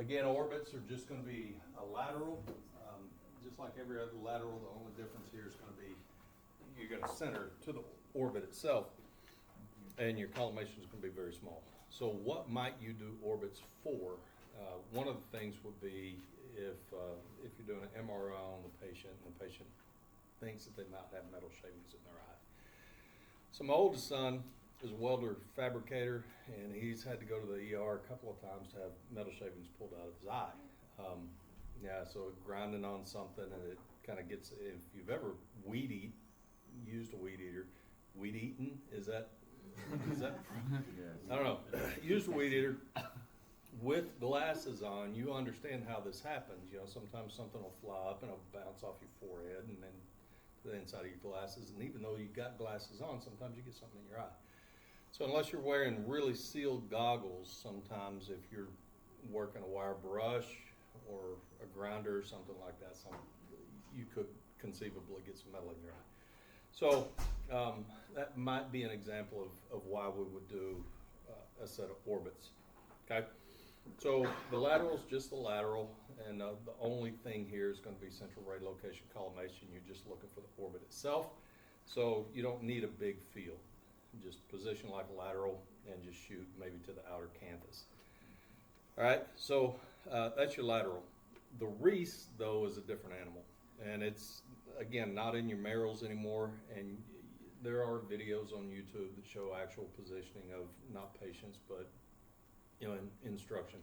again, orbits are just going to be a lateral, just like every other lateral. The only difference here is going to be you're going to center to the orbit itself, and your collimation is going to be very small. So what might you do orbits for? One of the things would be if you're doing an MRI on the patient and the patient thinks that they might have metal shavings in their eye. So my oldest son is a welder fabricator, and he's had to go to the ER a couple of times to have metal shavings pulled out of his eye. So grinding on something, and it kind of gets, if you've ever used a weed eater, weed eaten, is that, I don't know, used a weed eater with glasses on, you understand how this happens. You know, sometimes something will fly up and it'll bounce off your forehead and then to the inside of your glasses, and even though you got glasses on, sometimes you get something in your eye. So unless you're wearing really sealed goggles, sometimes if you're working a wire brush or a grinder or something like that, you could conceivably get some metal in your eye. So that might be an example of why we would do a set of orbits. Okay, so the lateral is just the lateral, and the only thing here is going to be central ray location collimation. You're just looking for the orbit itself, so you don't need a big field. Just position like a lateral and just shoot maybe to the outer canthus. All right, so that's your lateral. The Rhese, though, is a different animal, and it's, again, not in your Merrills anymore, and there are videos on YouTube that show actual positioning of not patients, but instruction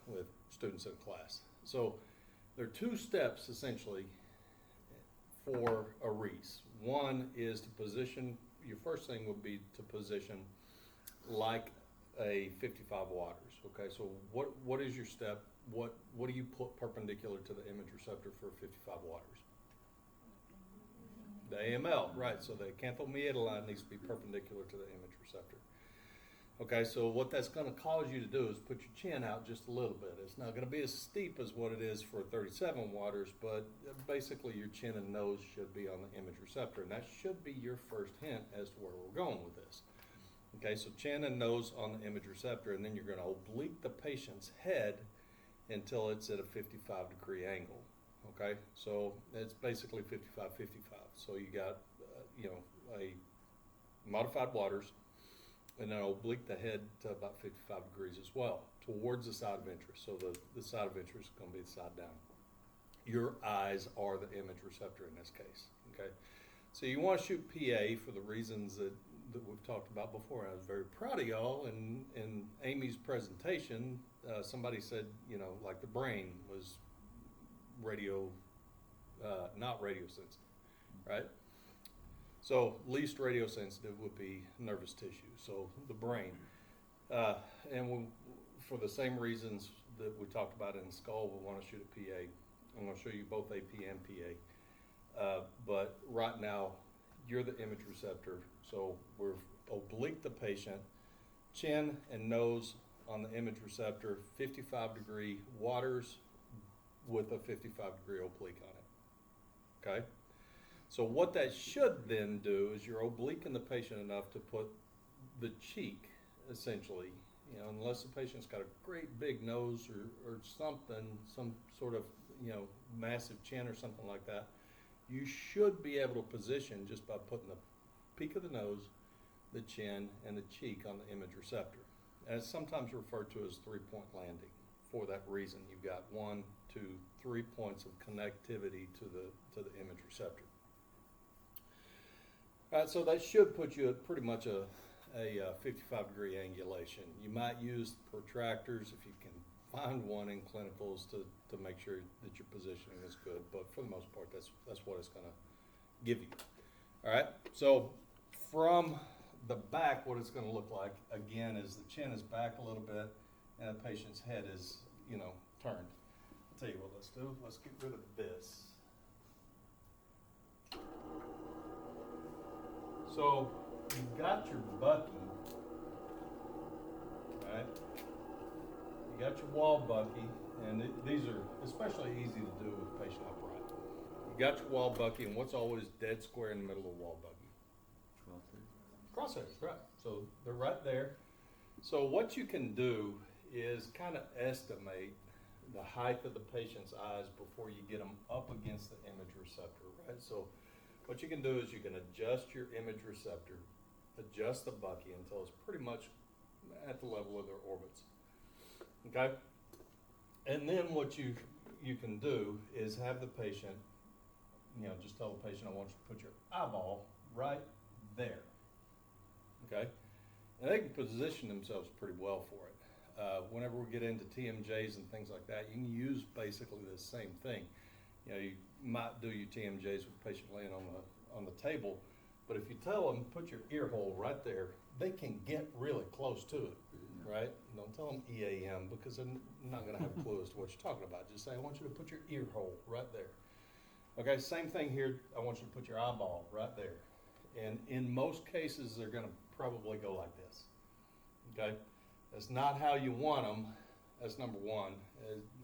with students in class. So there are two steps essentially for a Rhese. One is to position. Your first thing would be to position like a 55 watters. Okay, so what is your step? What do you put perpendicular to the image receptor for 55 watters? The AML, right? So the canthal-meatal line needs to be perpendicular to the image receptor. Okay, so what that's going to cause you to do is put your chin out just a little bit. It's not going to be as steep as what it is for 37 watters, but basically your chin and nose should be on the image receptor, and that should be your first hint as to where we're going with this. Okay, so chin and nose on the image receptor, and then you're going to oblique the patient's head until it's at a 55-degree angle. Okay, so it's basically 55-55. So you got, a modified waters, and then oblique the head to about 55 degrees as well, towards the side of interest. So the side of interest is going to be the side down. Your eyes are the image receptor in this case. Okay, so you want to shoot PA for the reasons that we've talked about before. I was very proud of y'all. In Amy's presentation, somebody said, like the brain was not radio sensitive, right? So least radio sensitive would be nervous tissue, so the brain. And for the same reasons that we talked about in the skull, we want to shoot a PA. I'm going to show you both AP and PA. But right now, you're the image receptor, so we're oblique the patient, chin and nose on the image receptor, 55-degree waters with a 55-degree oblique on it. Okay? So what that should then do is you're obliquing the patient enough to put the cheek, essentially, unless the patient's got a great big nose or something, some sort of, massive chin or something like that, you should be able to position just by putting the peak of the nose, the chin, and the cheek on the image receptor. And it's sometimes referred to as three-point landing. For that reason, you've got 1, 2, 3 points of connectivity to the image receptor. All right, so that should put you at pretty much a 55-degree angulation. You might use protractors if you can find one in clinicals to make sure that your positioning is good, but for the most part, that's what it's going to give you. All right, so from the back, what it's going to look like, again, is the chin is back a little bit, and the patient's head is, turned. I'll tell you what let's do. Let's get rid of this. So you've got your bucky, right? You got your wall bucky, and these are especially easy to do with patient upright. You got your wall bucky, and what's always dead square in the middle of the wall bucky? Crosshairs, right. So they're right there. So what you can do is kind of estimate the height of the patient's eyes before you get them up against the image receptor, right? So what you can do is you can adjust your image receptor, adjust the bucky until it's pretty much at the level of their orbits, okay? And then what you can do is have the patient, you know, just tell the patient, I want you to put your eyeball right there, okay? And they can position themselves pretty well for it. Whenever we get into TMJs and things like that, you can use basically the same thing. You know, you might do your TMJs with the patient laying on the table, but if you tell them, put your ear hole right there, they can get really close to it, right? Don't tell them EAM because they're not gonna have a clue as to what you're talking about. Just say, I want you to put your ear hole right there. Okay, same thing here, I want you to put your eyeball right there. And in most cases, they're gonna probably go like this, okay? That's not how you want them. That's number one.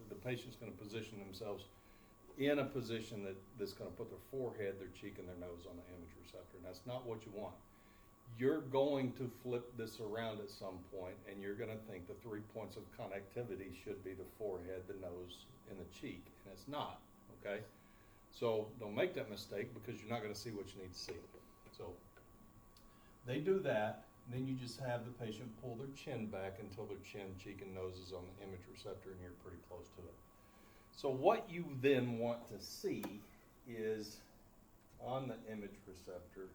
The patient's going to position themselves in a position that's going to put their forehead, their cheek, and their nose on the image receptor, and that's not what you want. You're going to flip this around at some point, and you're going to think the 3 points of connectivity should be the forehead, the nose, and the cheek, and it's not, okay? So don't make that mistake because you're not going to see what you need to see. So they do that. Then you just have the patient pull their chin back until their chin, cheek, and nose is on the image receptor and you're pretty close to it. So what you then want to see is on the image receptor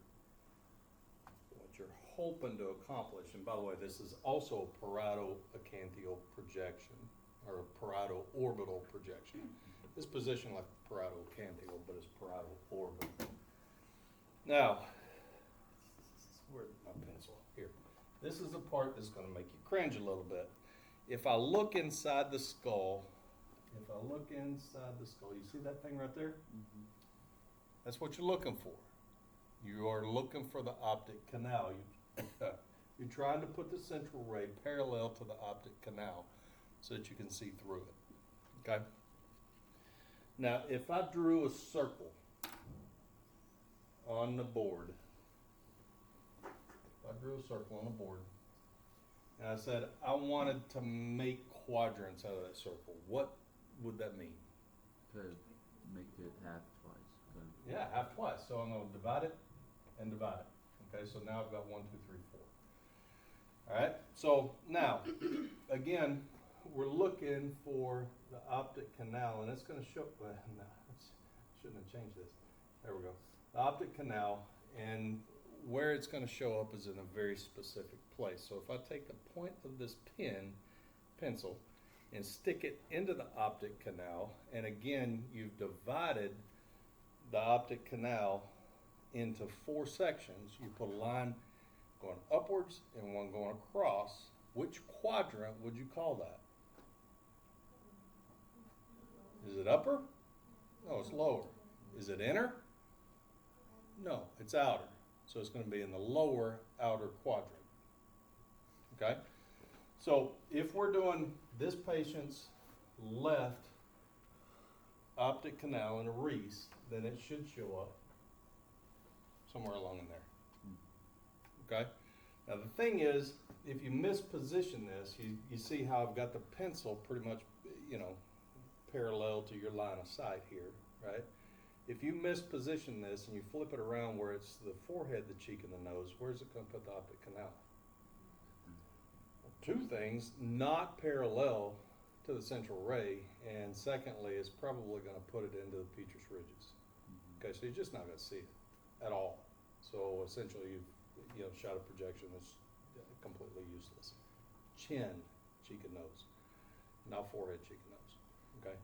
what you're hoping to accomplish. And by the way, this is also parieto-acanthial projection or parietoorbital projection. It's positioned like parieto-acanthial, but it's parieto-orbital. Now, where's my pencil? Here. This is the part that's going to make you cringe a little bit. If I look inside the skull, you see that thing right there? Mm-hmm. That's what you're looking for. You are looking for the optic canal. You're trying to put the central ray parallel to the optic canal so that you can see through it. Okay? Now, if I drew a circle on the board, and I said I wanted to make quadrants out of that circle, what would that mean? To make it half twice. Yeah, half twice. So I'm going to divide it and divide it. Okay, so now I've got 1, 2, 3, 4. All right, so now, again, we're looking for the optic canal, and it's going to show, no, shouldn't have changed this. There we go. The optic canal, and where it's going to show up is in a very specific place. So if I take the point of this pencil, and stick it into the optic canal, and again, you've divided the optic canal into 4 sections. You put a line going upwards and one going across. Which quadrant would you call that? Is it upper? No, it's lower. Is it inner? No, it's outer. So it's going to be in the lower outer quadrant. Okay? So if we're doing this patient's left optic canal in a Rhese, then it should show up somewhere along in there. Okay? Now the thing is, if you misposition this, you see how I've got the pencil pretty much, you know, parallel to your line of sight here, right? If you misposition this and you flip it around where it's the forehead, the cheek, and the nose, where's it going to put the optic canal? Two things, not parallel to the central ray, and secondly, it's probably going to put it into the petrous ridges. Okay, so you're just not going to see it at all. So essentially, you've shot a projection that's completely useless. Chin, cheek, and nose, not forehead, cheek, and nose. Okay,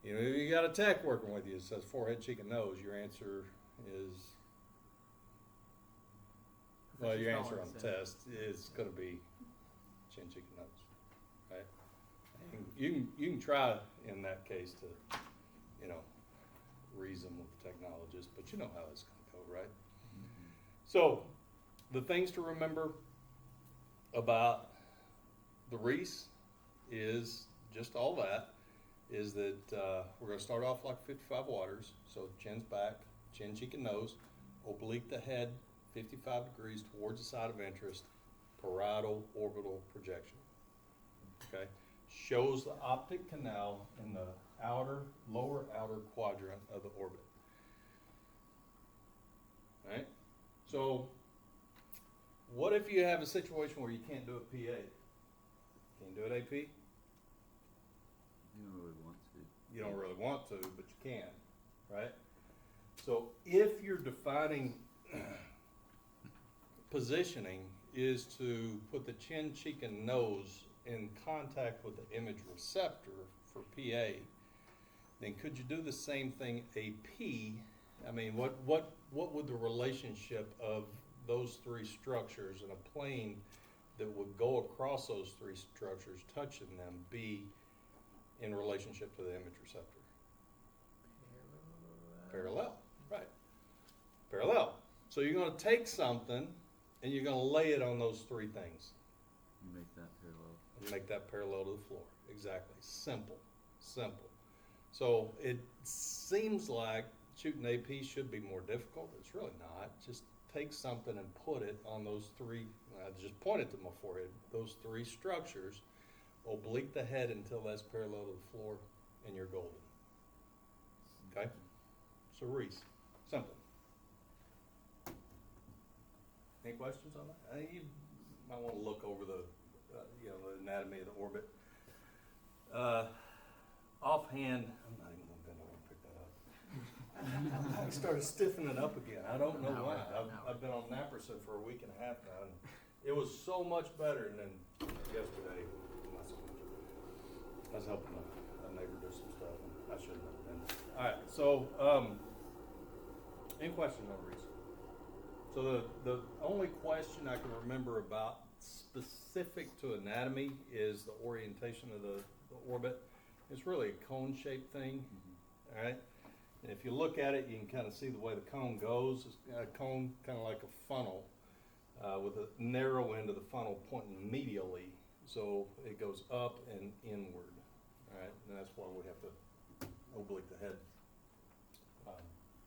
you know, you got a tech working with you that says forehead, cheek, and nose. Your answer is, well, your answer on the test is going to be chin, cheek, and nose, right? And you can try in that case to, you know, reason with the technologist, but you know how it's going to go, right? Mm-hmm. So the things to remember about the Rhese is just all that, is that we're going to start off like 55 waters, so chin's back, chin, cheek, and nose, oblique the head 55 degrees towards the side of interest, parietal orbital projection. okay, shows the optic canal in the lower outer quadrant of the orbit. Right? So, what if you have a situation where you can't do it PA? Can't do it AP? You don't really want to. You don't really want to, but you can, right? So if you're defining positioning is to put the chin, cheek, and nose in contact with the image receptor for PA, then could you do the same thing AP? I mean, what would the relationship of those three structures in a plane that would go across those three structures, touching them, be in relationship to the image receptor? Parallel, right. Parallel. So you're going to take something and you're going to lay it on those three things. You make that parallel. And make that parallel to the floor. Exactly. Simple. Simple. So it seems like shooting AP should be more difficult. It's really not. Just take something and put it on those three, just point it to my forehead, those three structures, oblique the head until that's parallel to the floor, and you're golden. Okay? So Rhese, simple. Any questions on that? You might want to look over the, the anatomy of the orbit. Offhand, I'm not even going to bend over and pick that up. I started stiffening it up again. I don't know why. I've been on naproxen for a week and a half now, and it was so much better. And then yesterday, not so much. I was helping a neighbor do some stuff, and I shouldn't have been. All right, so any questions on Rhese? So the only question I can remember about specific to anatomy is the orientation of the orbit. It's really a cone-shaped thing, all right? And if you look at it, you can kind of see the way the cone goes. It's a cone kind of like a funnel with a narrow end of the funnel pointing medially. So it goes up and inward, all right? And that's why we have to oblique the head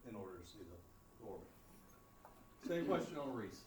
in order to see the orbit. So any question on Rhese?